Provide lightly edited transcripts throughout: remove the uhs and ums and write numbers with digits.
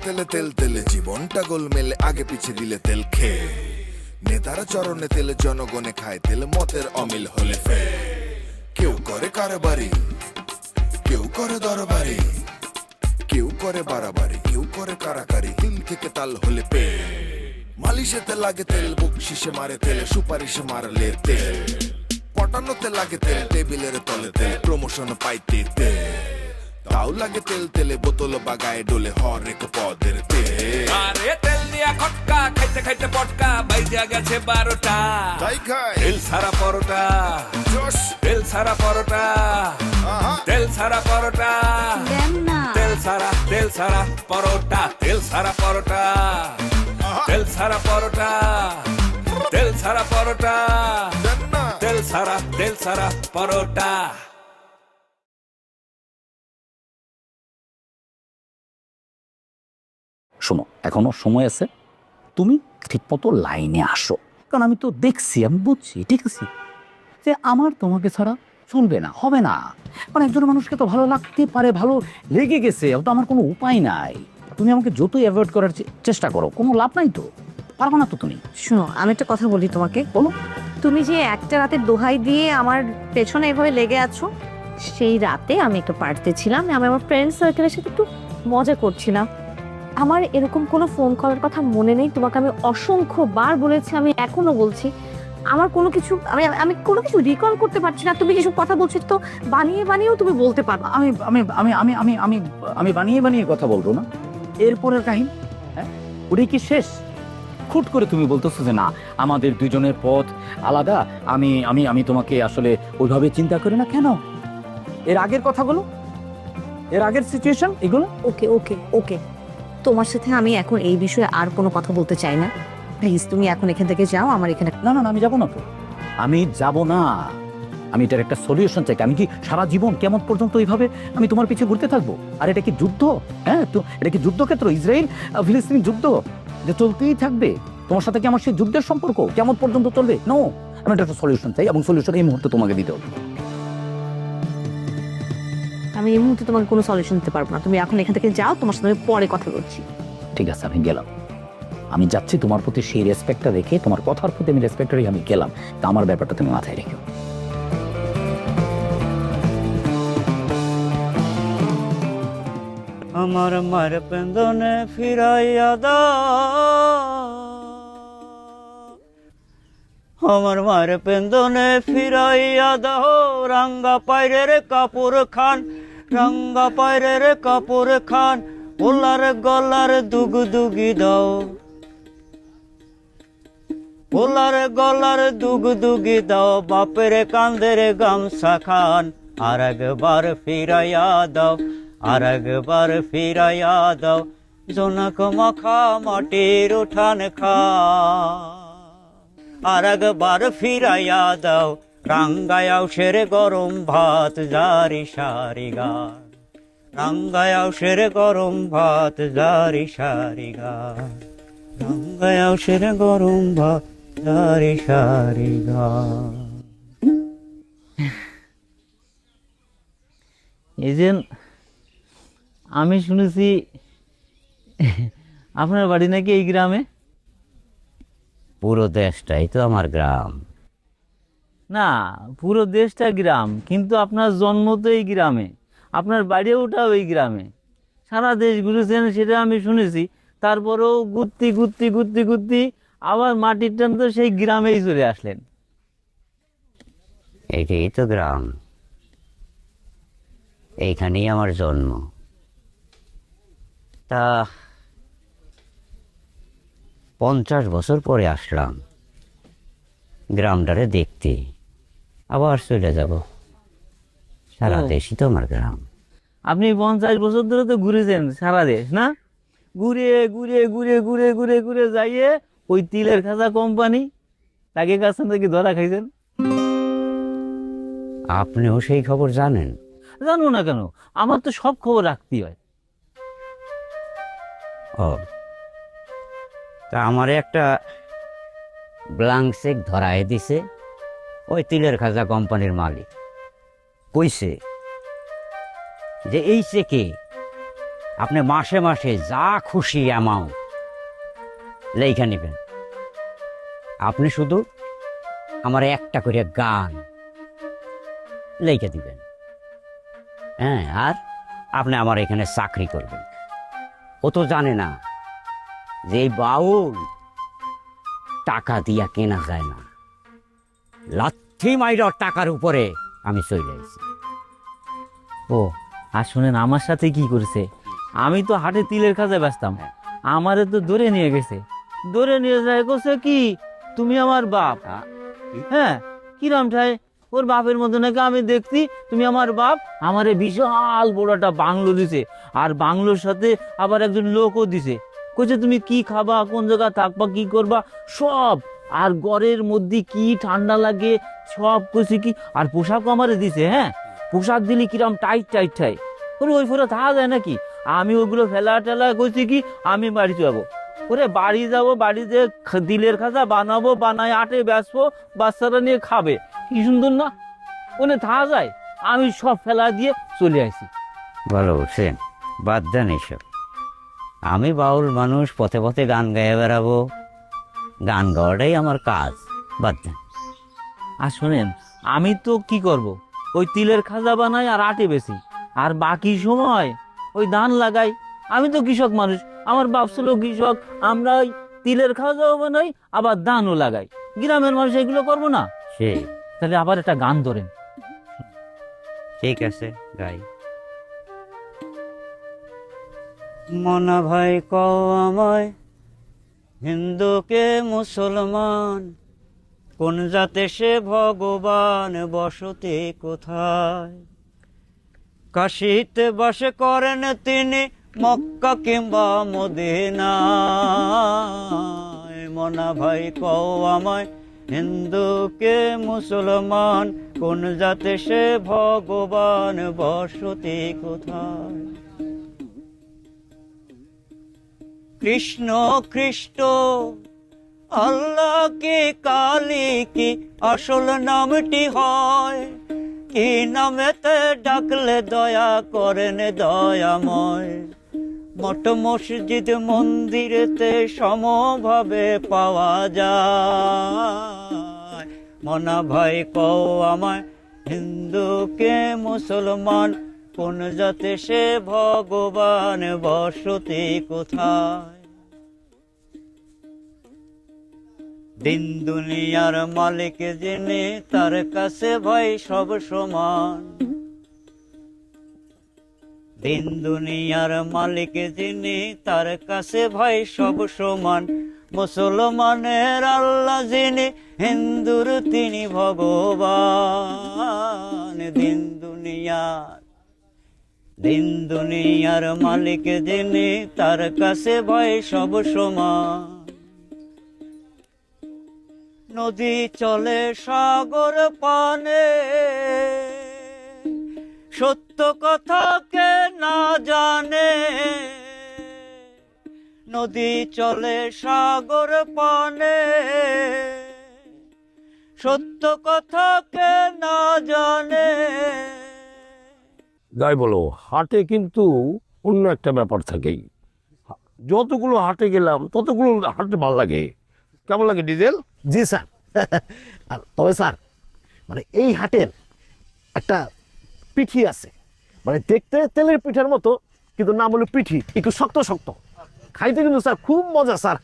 তেলে তেল তেলে জীবনটা গোলমেলে, আগে পিছে দিলে তেল খেয়ে। নেতারা চরণে তেলে, জনগণে খায় তেল, মতের অমিল হলে ফে। কেউ করে কারবারি, কেউ করে দরবারি, কেউ করে বাড়াবাড়ি, কেউ করে কারাকারি, তিল থেকে তাল হলে পে। মালিশেতে লাগে তেল, বকশিসে মারে তেল, সুপারিশে মারলে তেল, পটানোতে লাগে তেল, টেবিলের তলে তেল, প্রমোশন পাইতে তেল। তাও লাগে তেল তেলে, বোতল বাগায় ডোলে হরেক পদের তেল। আরে তেল দিয়া খটকা খাইতে খাইতে পটকা বাইজা গেছে 12টা। তাই খায় তেল সারা পরোটা, জোশ। তেল সারা পরোটা, আহা, তেল সারা পরোটা, দেন না। তেল সারা পরোটা, তেল সারা পরোটা, আহা, তেল সারা পরোটা, তেল সারা পরোটা, দেন না। তেল সারা পরোটা। শোনো, এখনো সময় আছে, তুমি ঠিকমতো লাইনে আসো। কারণ আমি তো দেখছি, আমি বুঝছি, ঠিক আছে যে আমার তোমাকে ছাড়া চলবে না, হবে না। কারণ একজন মানুষকে তো ভালো লাগতে পারে, ভালো লেগে গেছে, তো আমার কোনো উপায় নাই। তুমি আমাকে যতই অ্যাভয়েড করার চেষ্টা করো, কোনো লাভ নাই তো, পারবো না তো তুমি। শোনো, আমি একটা কথা বলি তোমাকে। বলো। তুমি যে একটা রাতে দোহাই দিয়ে আমার পেছনে এভাবে লেগে আছো, সেই রাতে আমি একটা পার্টিতে ছিলাম, আমি আমার ফ্রেন্ড সার্কেলের সাথে একটু মজা করছিলাম। আমার এরকম কোনো ফোন কলের কথা মনে নেই, তোমাকে আমি অসংখ্য বার বলেছি, আমি এখনো বলছি। আমার কোনো কিছু আমি কোনো কিছু রিকল করতে পারছি না। তুমি যেসব কথা বলছো তো বানিয়েও তুমি বলতে পারো। আমি আমি আমি আমি আমি আমি আমি বানিয়ে বানিয়ে কথা বলবো না। এরপরের কাহিনী, হ্যাঁ, ওটাই কি শেষ? খুট করে তুমি বলতেছো যে না, আমাদের দুজনের পথ আলাদা, আমি আমি আমি তোমাকে আসলে ওইভাবে চিন্তা করি না। কেন? এর আগের কথাগুলো, এর আগের সিচুয়েশন, এগুলো ওকে ওকে ওকে, তোমার সাথে আমি এখন এই বিষয়ে আর কোনো কথা বলতে চাই না। প্লিজ তুমি এখন এখান থেকে যাও, আমার এখানে। না না না, আমি যাবো না তো, আমি যাব না। আমি এটার একটা সলিউশন চাই। আমি কি সারা জীবন কেমন পর্যন্ত এইভাবে আমি তোমার পিছে ঘুরতে থাকবো? আর এটা কি যুদ্ধ? হ্যাঁ, তো এটা কি যুদ্ধক্ষেত্র? ইসরায়েল ফিলিস্তিন যুদ্ধ যে চলতেই থাকবে? তোমার সাথে কি আমার সেই যুদ্ধের সম্পর্ক কেমন পর্যন্ত চলবে? নো, আমি এটা একটা সলিউশন চাই, এবং সলিউশন এই মুহূর্তে তোমাকে দিতে হবে। আমি এই মুহূর্তে তোমাকে কোনো সলিউশন দিতে পারবো না। তুমি এখন এখান থেকে যাও, তোমার সাথে আমি পরে কথা বলছি। ঠিক আছে, আমি গেলাম। আমি যাচ্ছি, তোমার প্রতি সেই রেসপেক্টটা রেখে, তোমার কথার প্রতি আমি রেসপেক্ট রেখে আমি গেলাম। তা আমার ব্যাপারটা তুমি মাথায় রেখো। আমার মার পেন্দনে ফিরাইয়া দাও, আমার মার পেন্দনে ফিরাইয়া দাও, রাঙ্গা পায়রের কাপড় খান, রাঙ্গা পায়রের কাপড় খান, ওলার গলার দুগদুগি দাও, ওলার গলার দুগদুগি দাও, বাপের কান্দের গামছা খান, আর একবার ফিরাইয়া দাও, আর একবার ফিরাইয়া দাও, জোনাক মাখা মাটির উঠান খা, আর একবার ফিরাইয়া দাও, রাঙ্গায়াও সেরে গরম ভাত জারি সারি গান, রাঙ্গায়াও সেরে গরম ভাত জারি সারি গান, রাঙ্গায়াও সেরে গরম ভাত জারি সারি গান। এই যে আমি শুনেছি আপনার বাড়ি নাকি এই গ্রামে? পুরো দেশটাই তো আমার গ্রাম। না, পুরো দেশটা গ্রাম, কিন্তু আপনার জন্ম তো এই গ্রামে, আপনার বাড়িওটাও এই গ্রামে। সারা দেশ ঘুরেছেন সেটা আমি শুনেছি, তারপরেও ঘুরতে ঘুরতে ঘুরতে ঘুরতে আবার মাটির টান তো সেই গ্রামেই চলে আসলেন। এইটাই তো গ্রাম, এইখানেই আমার জন্ম। তা 50 বছর পরে আসলাম গ্রামটারে দেখতে, আবার চলে যাব। সারা দেশই তো আমার গ্রাম। আপনি 50 বছর ধরে তো ঘুরেছেন সারা দেশ, না? ঘুরে ঘুরে ঘুরে ঘুরে ঘুরে ঘুরে যাইয়ে ওই তিলের খাজা কোম্পানি তাকে কাছে থেকে ধরা খাইছেন। আপনিও সেই খবর জানেন? জানো না কেন, আমার তো সব খবর রাখতেই হয়। ও, তা আমারে একটা ব্ল্যাঙ্ক চেক ধরায় দিছে ওই তিলের খাজা কোম্পানির মালিক। কইছে যে এই চেকে আপনি মাসে মাসে যা খুশি অ্যামাউন্ট লেখা নেবেন। আপনি শুধু আমার একটা করে গান লেখা দিবেন। হ্যাঁ, আর আপনি আমার এখানে চাকরি করবেন। ও তো জানে না যে এই বাউল টাকা দিয়া কেনা যায় না। লাথি মাইর টাকার উপরে আমি চলে এসেছি। ও আর শোনেন, আমার সাথে কি করেছে, আমি তো হাটে তিলের খাজা বেচতাম, আমারে তো ধরে নিয়ে গেছে। ধরে নিয়ে যায় কছে কি তুমি আমার বাপ। হ্যাঁ, কিরাম ঠাই ওর বাপের মধ্যে নাকি আমি দেখছি তুমি আমার বাপ। আমারে বিশাল বড় একটা বাংলো দিছে, আর বাংলোর সাথে আবার একজন লোকও দিছে। কইছে তুমি কি খাবা, কোন জায়গা থাকবা, কি করবা সব, আর ঘরের মধ্যে কি ঠান্ডা লাগে সব কইছে কি, আর পোশাকও আমারে দিছে। হ্যাঁ, পোশাক দিলি কিরাম টাইট টাইট ঠাই ওরে, ওই ফোরে থাকা যায় নাকি। আমি ওগুলো ফেলা টেলা কইছি কি আমি বাড়ি যাবো। ওরে বাড়ি যাবো, বাড়িতে দিলের খাজা বানাবো, বানায় আটে বেচবো, বাচ্চারা নিয়ে খাবে। কি সুন্দর না, ওনে থাকা যায়। আমি সব ফেলা দিয়ে চলে আসি। ভালো বলছেন, বাদ দেন এইসব। আমি বাউল মানুষ, পথে পথে গান গায়ে বেড়াবো, গান গাওয়াটাই আমার কাজ, বাদ দেন। আর শোনেন, আমি তো কি করব, ওই তিলের খাজা বানাই আর আটে বেশি, আর বাকি সময় ওই ধান লাগাই। আমি তো কৃষক মানুষ, আমার বাপ ছিল কৃষক, আমরা ওই তিলের খাজাও বানাই আবার ধানও লাগাই। গ্রামের মানুষ এগুলো করবো না? সে তাহলে আবার একটা গান ধরেন। ঠিক আছে, গাই। মনা ভাই কও আমায়, হিন্দুকে মুসলমান, কোন জাতে সে ভগবান, বসতি কোথায়? কাশীতে বাস করেন তিনি, মক্কা কিংবা মদিনায়। মনা ভাই কও আমায়, হিন্দুকে মুসলমান, কোন জাতে সে ভগবান, বসতি কোথায়? কৃষ্ণ খ্রিস্ট আল্লাহ কি কালী কি আসল নামটি হয়? কি নামেতে ডাকলে দয়া করেন দয়াময়? মঠ মসজিদ মন্দিরেতে সমভাবে পাওয়া যায়। মনা ভাই কও আমায়, হিন্দুকে মুসলমান, কোন জাতে সে ভগবান, বসতি কোথায়? দিন দুনিয়ার মালিক যিনি, তার কাছে ভাই সব সমান। দিন দুনিয়ার মালিক যিনি, তার কাছে ভাই সব সমান। মুসলমানের আল্লাহ যিনি, হিন্দুর তিনি ভগবান। দিন দুনিয়ার মালিক যিনি, তার কাছে ভাই সব সমান। নদী চলে সাগর পানে, সত্য কথা কে না জানে? নদী চলে সাগর পানে, সত্য কথা কে না জানে? যাই বলো, হাটে কিন্তু অন্য একটা ব্যাপার থাকেই। যতগুলো হাটে গেলাম ততগুলো হাটে ভালো লাগে। কেমন লাগে ডিজেল? জি স্যার। আর তবে স্যার, মানে এই হাটের একটা পিঠি আছে, মানে দেখতে তেলের পিঠার মতো, কিন্তু নাম হলো পিঠি, একটু শক্ত শক্ত। খাইতে কিন্তু স্যার খুব মজা স্যার,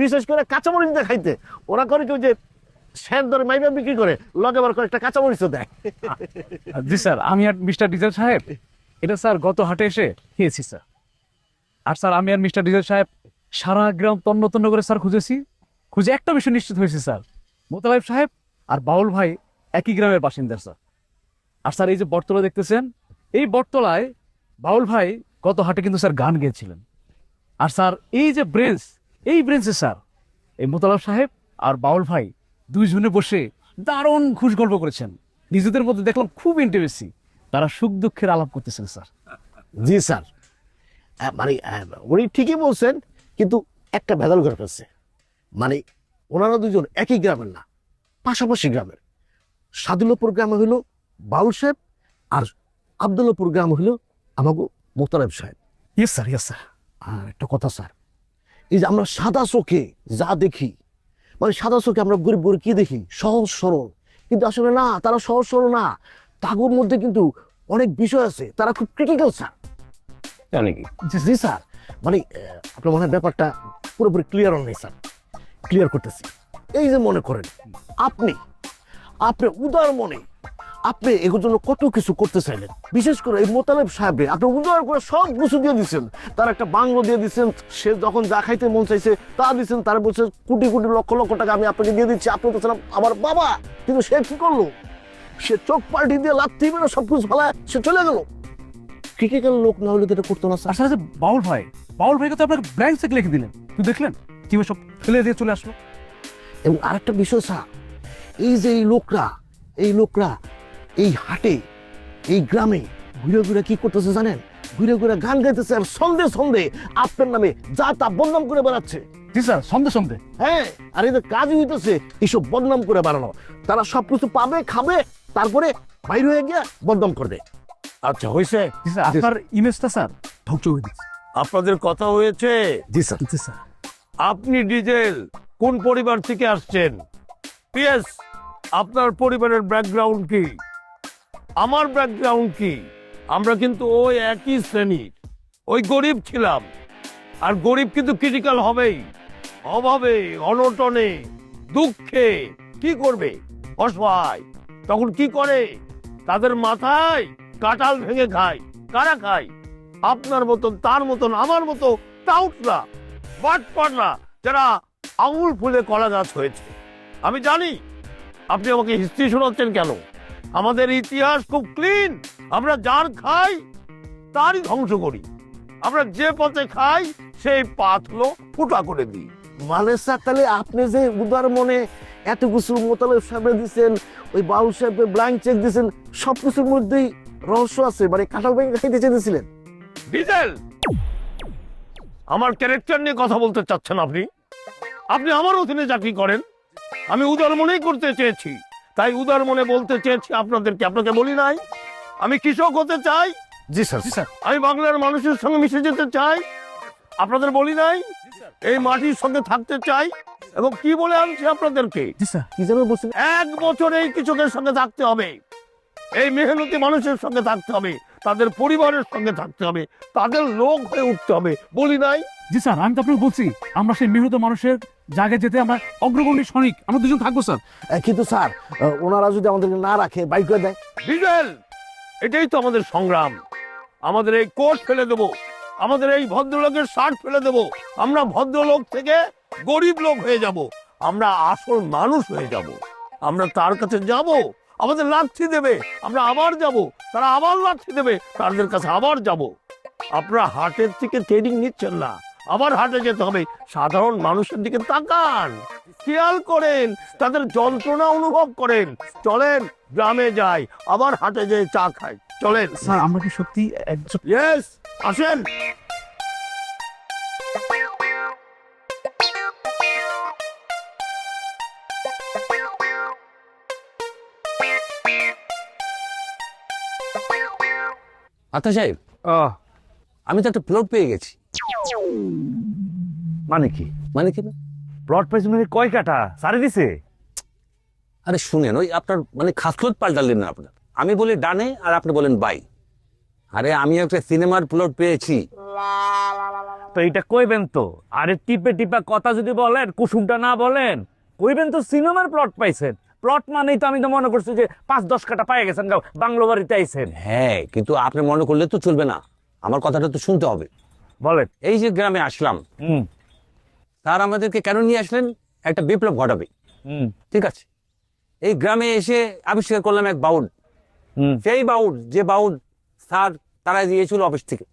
বিশেষ করে কাঁচামরিচ দিয়ে খাইতে। ওরা করে কেউ যে শ্যান ধরে মাইবা বিক্রি করে, লগে বার করে একটা কাঁচামরিচও দেয়। জি স্যার, আমি আর মিস্টার ডিজেল সাহেব এটা স্যার গত হাটে এসে খেয়েছি স্যার। আর স্যার আমি আর মিস্টার ডিজেল সাহেব সারা গ্রাম তন্ন তন্ন করে স্যার খুঁজেছি, খুঁজে একটা বিষয় নিশ্চিত হয়েছে স্যার, মোতালেব সাহেব আর বাউল ভাই একই গ্রামের বাসিন্দার স্যার। আর স্যার এই যে বটতলা দেখতেছেন, এই বটতলায় বাউল ভাই গত হাটে কিন্তু স্যার গান গেয়েছিলেন। আর স্যার এই যে ব্রেঞ্চ, এই ব্রেঞ্চে স্যার এই মোতালেব সাহেব আর বাউল ভাই দুইজনে বসে দারুণ খুশ গল্প করেছেন। নিজেদের মধ্যে দেখলাম খুব ইন্টারেস্টিং, তারা সুখ দুঃখের আলাপ করতেছেন স্যার। জি স্যার, মানে উনি ঠিকই বলছেন, কিন্তু একটা ভেজাল ঘটে ফেলছে। মানে ওনারা দুজন একই গ্রামের না, পাশাপাশি গ্রামের। সাদুল্লাপুর গ্রামে হইল বাউল সাহেব, আর আবদুল্লাপুর গ্রাম হইল আমাকে Motaleb Saheb. Yes sir, yes sir. আর একটা কথা স্যার, এই যে আমরা সাদা চোখে যা দেখি, মানে সাদা চোখে আমরা গরিব গরিব কি দেখি, সহজ সরল, কিন্তু আসলে না, তারা সহজ সরল না, তাগুর মধ্যে কিন্তু অনেক বিষয় আছে, তারা খুব ক্রিটিক্যাল স্যার। জানি কি জি স্যার, মানে আপনার মনে হয় ব্যাপারটা পুরোপুরি ক্লিয়ার নেই স্যার, ক্লিয়ার করতেছি। এই যে মনে করেন আপনি উদার মনে আপনি এগুলোর জন্য কত কিছু করতে চাইলেন, বিশেষ করে এই মোতালেব সাহেবরে আপনি উদার করে সব কিছু দিয়ে দিচ্ছেন, তার একটা বাংলো দিয়ে দিচ্ছেন, সে যখন যা খাইতে মন চাইছে তা দিচ্ছেন, তারা বলছে কোটি কোটি লক্ষ লক্ষ টাকা আমি আপনাকে দিয়ে দিচ্ছি, আপনি বলছেন আমার বাবা, কিন্তু সে কি করলো, সে চোখ পাল্টি দিয়ে লাথি মেরে সব কিছু ফেলায় সে চলে গেল। ক্রিটিক্যাল লোক না হলে তো এটা করতো না স্যার। আসলে যে বাউল ভাইকে তো আপনার ব্ল্যাঙ্ক চেক লিখে দিলেন, তুই দেখলেন কিভাবে সব ফেলে দিয়ে চলে আসলো। এবং আরেকটা বিষয় স্যার, এই যে এই লোকরা এই হাটে, এই গ্রামে ঘুরে ঘুরে কি করতেছে জানেন, ঘুরে ঘুরে গান গাইতেছে, আর সন্ধে আপনার নামে যা তা বদনাম করে বেড়াচ্ছে। জি স্যার, সন্ধে। হ্যাঁ, আর এদের কাজই হইতেছে এইসব বদনাম করে বেড়ানো। তারা সবকিছু পাবে, খাবে, তারপরে বাইরে হয়ে গিয়ে বদনাম করবে। আচ্ছা হয়েছে, জি স্যার, আপনার ইমেজটা স্যার ধকচক হয়ে দিচ্ছে। আপনাদের কথা হয়েছে। জি স্যার। জি স্যার। আপনি ডিজেল কোন পরিবার থেকে আসছেন? পিএস, আপনার পরিবারের ব্যাকগ্রাউন্ড কি, আমার ব্যাকগ্রাউন্ড কি? আমরা কিন্তু ওই একই শ্রেণীর, ওই গরিব ছিলাম। আর গরিব কিন্তু ক্রিটিক্যাল হবেই, অভাবে, অনটনে, দুঃখে কি করবে, অসহায়, তখন কি করে? তাদের মাথায় কাঁঠাল ভেঙে খায়। কারা খায়? আপনার মতন, তার মতন, আমার মতো টাউটরা, বাটপাড়রা, যারা আঙুল ফুলে কলা গাছ হয়েছে। আমি জানি আপনি আমাকে হিস্ট্রি শোনাচ্ছেন কেন। আমাদের ইতিহাস খুব ক্লিন। আমরা যার খাই তারই ধ্বংস করি। আমরা যে পথে খাই সেই পাথগুলো ফুটা করে দিই। মানে স্যার, তাহলে আপনি যে উদার মনে এত কিছু মোতালেব সাহেব দিচ্ছেন, ওই বাউল সাহেবকে ব্ল্যাঙ্ক চেক দিচ্ছেন, সবকিছুর মধ্যেই রহস্য আছে, মানে কাঁঠাল ভেঙে খাইতে চেয়েছিলেন। ডিজেল, আমার ক্যারেক্টার নিয়ে কথা বলতে চাচ্ছেন আপনি? আপনি আমার অধীনে চাকরি করেন, আমি উদার মনেই করতে চেয়েছি, তাই উদার মনে বলতে চেয়েছি আপনাদেরকে। আপনাকে বলি নাই আমি কৃষক হতে চাই? জি স্যার। জি স্যার। আমি বাংলার মানুষের সঙ্গে মিশে যেতে চাই। আপনাদের বলি নাই এই মাটির সঙ্গে থাকতে চাই? এবং কি বলে আনছি আপনাদেরকে, জি স্যার। কি যেন বলছেন? 1 বছর এই কৃষকের সঙ্গে থাকতে হবে, এই মেহনতি মানুষের সঙ্গে থাকতে হবে, তাদের পরিবারের সঙ্গে থাকতে হবে, তাদের লোক হয়ে উঠতে হবে। বলি নাই? জি স্যার, আমি তো আপনাকে বলছি আমরা সেই মেহনত মানুষের জায়গায় যেতে আমরা অগ্রগণ্য সৈনিক, আমরা দুজন থাকবো স্যার। কিন্তু স্যার, ওনারা যদি আমাদেরকে না রাখে, বাইক করে দেয়? ডিজেল, এটাই তো আমাদের সংগ্রাম। আমাদের এই কোট ফেলে দেবো, আমাদের এই ভদ্রলোকের শার্ট ফেলে দেবো, আমরা ভদ্রলোক থেকে গরিব লোক হয়ে যাব, আমরা আসল মানুষ হয়ে যাব। আমরা তার কাছে যাব, আমাদের লাঠি দেবে, আমরা আবার যাব, তারা আবার লাঠি দেবে, তাদের কাছে আবার যাব। আপনারা হাটের থেকে ট্রেনিং নিচ্ছেন না, আবার হাটে যেতে হবে। সাধারণ মানুষের দিকে তাকান, খেয়াল করেন, তাদের যন্ত্রণা অনুভব করেন। চলেন গ্রামে যাই, আবার হাটে যেয়ে চা খাই। চলেন স্যার, আমরা কি সত্যি একজন? ইয়েস, আসেন। আচ্ছা সাহেব, আমি তো একটা প্লট পেয়ে গেছি। মানে কি? মানে কি? প্লট পাইছি মানে কয় কাঠা সারি দিছে? আরে শুনেন, ওই আপনার মানে খাসলত পাল্টালেন না আপনার। আমি বলি ডানে আর আপনি বলেন বাই। আরে আমি একটা সিনেমার প্লট পেয়েছি। তো এটা কইবেন তো, আরে টিপে টিপা কথা যদি বলেন, কুসুমটা না বলেন, কইবেন তো সিনেমার প্লট পাইছেন। প্লট মানেই তো আমি তো মনে করছি যে 5-10 কাঠা পাই গেছেন, বাংলো বাড়িতে আইছেন। হ্যাঁ, কিন্তু আপনি মনে করলে তো চলবে না, আমার কথাটা তো শুনতে হবে। বলেন। এই যে গ্রামে আসলাম, স্যার আমাদেরকে কেন নিয়ে আসলেন? একটা বিপ্লব ঘটাবে। ঠিক আছে, এই গ্রামে এসে আবিষ্কার করলাম এক বাউল। সেই বাউল, যে বাউল স্যার তারা দিয়েছিল অফিস থেকে।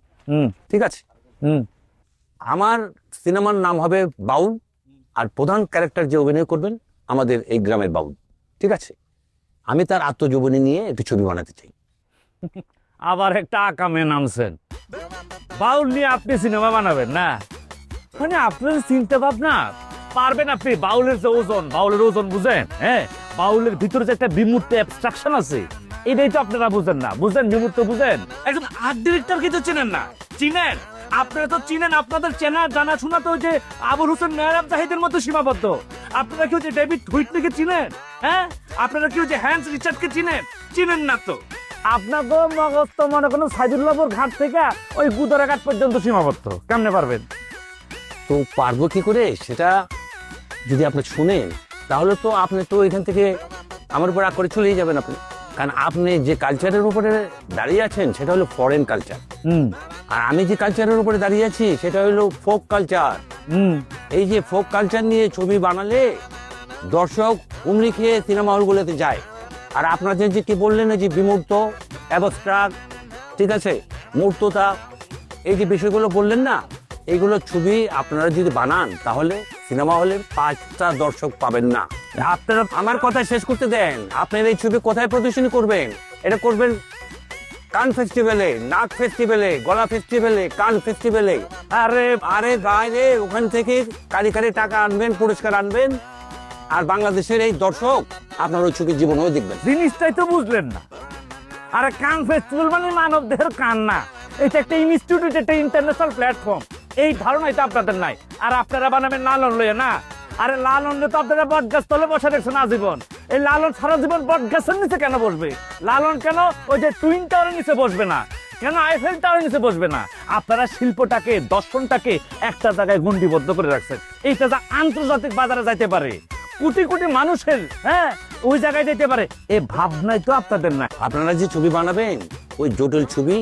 ঠিক আছে, আমার সিনেমার নাম হবে বাউল, আর প্রধান ক্যারেক্টার যে অভিনয় করবেন আমাদের এই গ্রামের বাউল। ঠিক আছে, আমি তার আত্মজীবনী নিয়ে একটু ছবি বানাতে চাই। আবার একটা আকামে নামছেন, বাউল নিয়ে আপনি সিনেমা বানাবেন না? মানে আপনার চিন্তা ভাবনা পারবেন আপনি? বাউলের যে ওজন, বাউলের ওজন বুঝেন? হ্যাঁ, বাউলের ভিতরে যে একটা বিমূর্ত অ্যাবস্ট্রাকশন আছে, এটাই তো আপনারা বুঝেন না। বুঝেন? বিমূর্ত বুঝেন? একজন আর্ট ডিরেক্টর কিন্তু চেনেন না। চিনেন? আপনারা তো চিনেন, আপনাদের চেনা জানা শোনা তো ওই যে আবুল হোসেন মেহরাব জাহিদের মতো সীমাবদ্ধ। আপনারা কি ওই যে ডেভিড হুইটলিকে চিনেন? হ্যাঁ, আপনারা কি ওই যে হ্যান্স রিচার্ডকে চিনেন? চিনেন না তো। আপনার তো মগজ তো মনে করেন সাইদুল্লাহপুর ঘাট থেকে ওই গুদরা ঘাট পর্যন্ত সীমাবদ্ধ। কেমনে পারবেন? তো পারবো কি করে সেটা যদি আপনি শুনেন, তাহলে তো আপনি তো এখান থেকে আমার উপর রাগ করে চলেই যাবেন আপনি। কারণ আপনি যে কালচারের উপরে দাঁড়িয়ে আছেন সেটা হলো ফরেন কালচার, আর আমি যে কালচারের উপরে দাঁড়িয়ে আছি সেটা হলো ফোক কালচার। এই যে ফোক কালচার নিয়ে ছবি বানালে দর্শক উমরি খেয়ে সিনেমা হলগুলোতে যায়। আর আপনাদের যে কি বললেন যে বিমূর্ত, অ্যাবস্ট্রাক্ট, ঠিক আছে, মূর্ততা, এই যে বিষয়গুলো বললেন না, এইগুলো ছবি আপনারা যদি বানান তাহলে সিনেমা হলে 5টা দর্শক পাবেন না। আপনারা আমার কথা শেষ করতে দেন। আপনারা এই ছবি কোথায় প্রদর্শনী করবেন? এটা করবেন কান ফেস্টিভ্যালে, নাক ফেস্টিভ্যালে, গলা ফেস্টিভ্যালে, কান ফেস্টিভ্যালে। আরে আরে বাইরে ওখান থেকে কারি কারি টাকা আনবেন, পুরস্কার আনবেন, আর বাংলাদেশের এই দর্শক আপনার ওই ছবির জীবনেও দেখবেন। জিনিসটাই তো বুঝলেন না। আরে কান ফেস্টিভ্যাল মানে মানব দেহের কান না, এটা একটা ইনস্টিটিউট, একটা ইন্টারন্যাশনাল প্ল্যাটফর্ম। এই ধারণাই তো আপনাদের নাই। আর আপনারা বানাবেন লালন লইয়া না। আরে লালন তো আপনারা বট গাছ তলে বসে দেখছেন আজীবন। এই লালন সারা জীবন বট গাছের নিচে কেন বসবে? লালন কেন ওই যে টুইন টাওয়ারের নিচে বসবে না? কেন আইফেল টাওয়ারের নিচে বসবে না? আপনারা শিল্পটাকে, দর্শনটাকে একটা জায়গায় গণ্ডিবদ্ধ করে রাখছেন। এইটা যা আন্তর্জাতিক বাজারে যাইতে পারে, কোটি কোটি মানুষের, হ্যাঁ, ওই জায়গায় যেতে পারে, এই ভাবনাই তো আপনাদের না। আপনারা যে ছবি বানাবেন ওই জটিল ছবি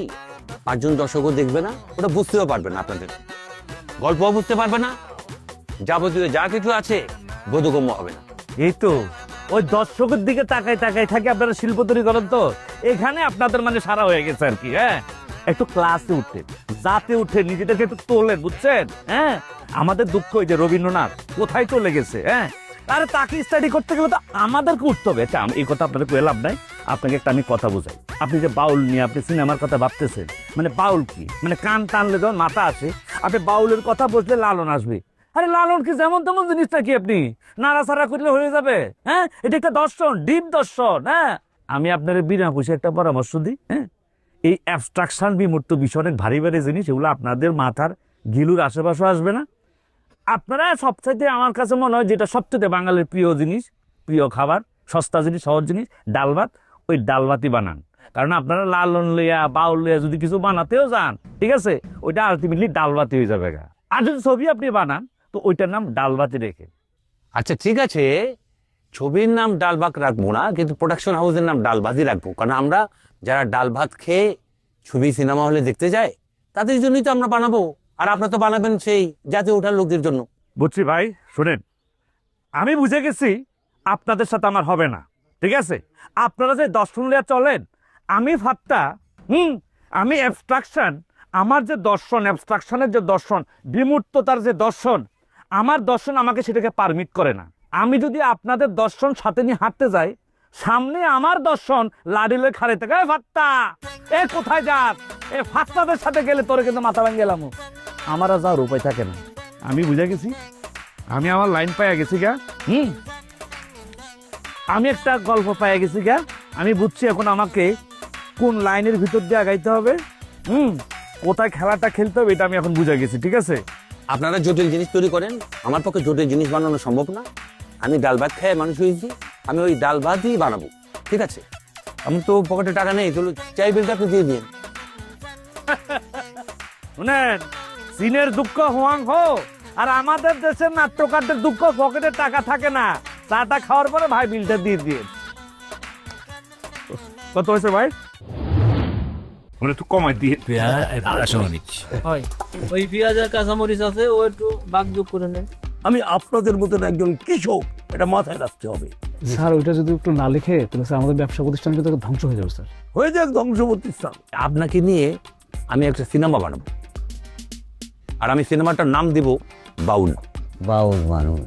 5 জন দর্শকও দেখবে না, ওটা বুঝতেও পারবে না, আপনাদের গল্পও বুঝতে পারবে না, যাবতীয় যা কিছু আছে বোধগম্য হবে না। এই তো ওই দর্শকের দিকে তাকাই তাকাই থাকে আপনারা শিল্প তৈরি করেন। তো এখানে আপনাদের মানে সারা হয়ে গেছে আর কি। হ্যাঁ, একটু ক্লাসে উঠে, যাতে উঠে নিজেদেরকে একটু তোলেন, বুঝছেন? হ্যাঁ, আমাদের দুঃখ ওই যে রবীন্দ্রনাথ কোথায় চলে গেছে। হ্যাঁ, আরে তাকে স্টাডি করতে গেলে তো আমাদেরকে উঠতে হবে। এই কথা আপনাদের কয়ে লাভ নাই। আপনাকে একটা আমি কথা বোঝাই। আপনি যে বাউল নিয়ে আপনি সিনেমার কথা ভাবতেছেন, মানে বাউল কি, মানে কান টানলে যখন মাথা আসে, আপনি বাউলের কথা বসলে লালন আসবে। আরে লালন কি যেমন তেমন জিনিস নাকি আপনি নাড়াচাড়া করলে হয়ে যাবে? হ্যাঁ, এটা একটা দর্শন, ডিপ দর্শন। হ্যাঁ, আমি আপনার বিনা পয়সা একটা পরামর্শ দিই। হ্যাঁ, এই অ্যাবস্ট্রাকশন, বিমূর্ত বিষয় অনেক ভারী ভারী জিনিস, এগুলো আপনাদের মাথার গিলুর আশেপাশে আসবে না। আপনারা সবচাইতে আমার কাছে মনে হয় যেটা সবচেয়ে বাঙালির প্রিয় জিনিস, প্রিয় খাবার, সস্তা জিনিস, সহজ জিনিস, ডাল ভাত, ওই ডাল ভাতই বানান। কারণ আপনারা লালন লইয়া বাউল লইয়া যদি কিছু বানাতেও যান, ঠিক আছে, ওইটা আলটিমেটলি ডাল ভাতই হয়ে যাবে। আর যদি ছবি আপনি বানান তো ওইটার নাম ডাল ভাতই রেখে। আচ্ছা ঠিক আছে, ছবির নাম ডাল ভাত রাখবো না, কিন্তু প্রোডাকশন হাউসের নাম ডাল ভাতই রাখবো। কারণ আমরা যারা ডাল ভাত খেয়ে ছবি সিনেমা হলে দেখতে যায় তাদের জন্যই তো আমরা বানাবো। আর আপনারা তো বানাবেন সেই জাতি ওঠার লোকদের জন্য। বুঝছি ভাই, শুনেন, আমি বুঝে গেছি আপনাদের সাথে আমার হবে না, ঠিক আছে? আপনারা যে দর্শন লিয়া চলেন, আমি ভাবটা আমি অ্যাবস্ট্রাকশন, আমার যে দর্শন, অ্যাবস্ট্রাকশনের যে দর্শন, বিমূর্ততার যে দর্শন, আমার দর্শন আমাকে সেটাকে পারমিট করে না। আমি যদি আপনাদের দর্শন সাথে নিয়ে হাঁটতে যাই, সামনে আমার দর্শন লাডিলে খাড়ে থেকে ভাত্তা, এ কোথায় যাস, এ ফাত্তাদের সাথে গেলে তোরে কিন্তু মাথা ভাঙ গেলাম। আমার আর যাওয়ার উপায় থাকে না। আমি বুঝে গেছি, আমি আমার লাইন পাইয়া গেছি গা। আমি একটা গল্প পাইয়া গেছি গা। আমি বুঝছি এখন আমাকে কোন লাইনের ভিতর দিয়ে আগাইতে হবে, কোথায় খেলাটা খেলতে হবে, এটা আমি এখন বুঝে গেছি, ঠিক আছে? আপনারা জটিল জিনিস তৈরি করেন, আমার পক্ষে জটিল জিনিস বানানো সম্ভব না। আমি ডাল ভাত খেয়ে মানুষ হয়েছি, আমি ওই ডাল ভাতই বানাবো, ঠিক আছে? আমি তো পকেটে টাকা নেই, তো চাই বিলটা আপনি দিয়ে দিন। শুনেন, চীনের দুঃখ হোয়াং হো, আর আমাদের দেশের নাট্যকারদের দুঃখ পকেটে টাকা থাকে না। চাটা খাওয়ার পরে ভাই বিলটা দিয়ে দিয়ে। কত হয়েছে ভাই? একটু কমাই দিয়ে ওই পেঁয়াজ আর কাঁচামরিচ আছে, ও একটু বাগযোগ করে নেন। আমি আপনাদের মতন একজন কৃষক, এটা মাথায় রাখতে হবে। স্যার ওইটা যদি একটু না লিখে তাহলে স্যার আমাদের ব্যবসা প্রতিষ্ঠান কিন্তু ধ্বংস হয়ে যাবে স্যার। হয়ে যাক ধ্বংস প্রতিষ্ঠান। আপনাকে নিয়ে আমি একটা সিনেমা বানাবো, আর আমি সিনেমাটার নাম দিব বাউল। বাউল মানুষ,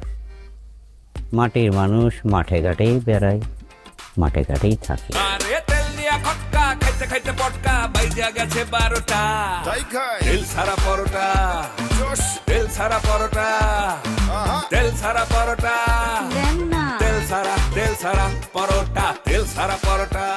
মাটির মানুষ, মাঠে ঘাটেই বেড়ায়, মাঠে ঘাটেই থাকে। আরে তেল দিয়া খটকা খাইতে খাইতে পটকা বাইজা গেছে 12টা। তাই খাই তেল ছাড়া পরোটা, তেল ছাড়া পরোটা, তেল ছাড়া পরোটা, তেল ছাড়া পরোটা, তেল ছাড়া পরোটা।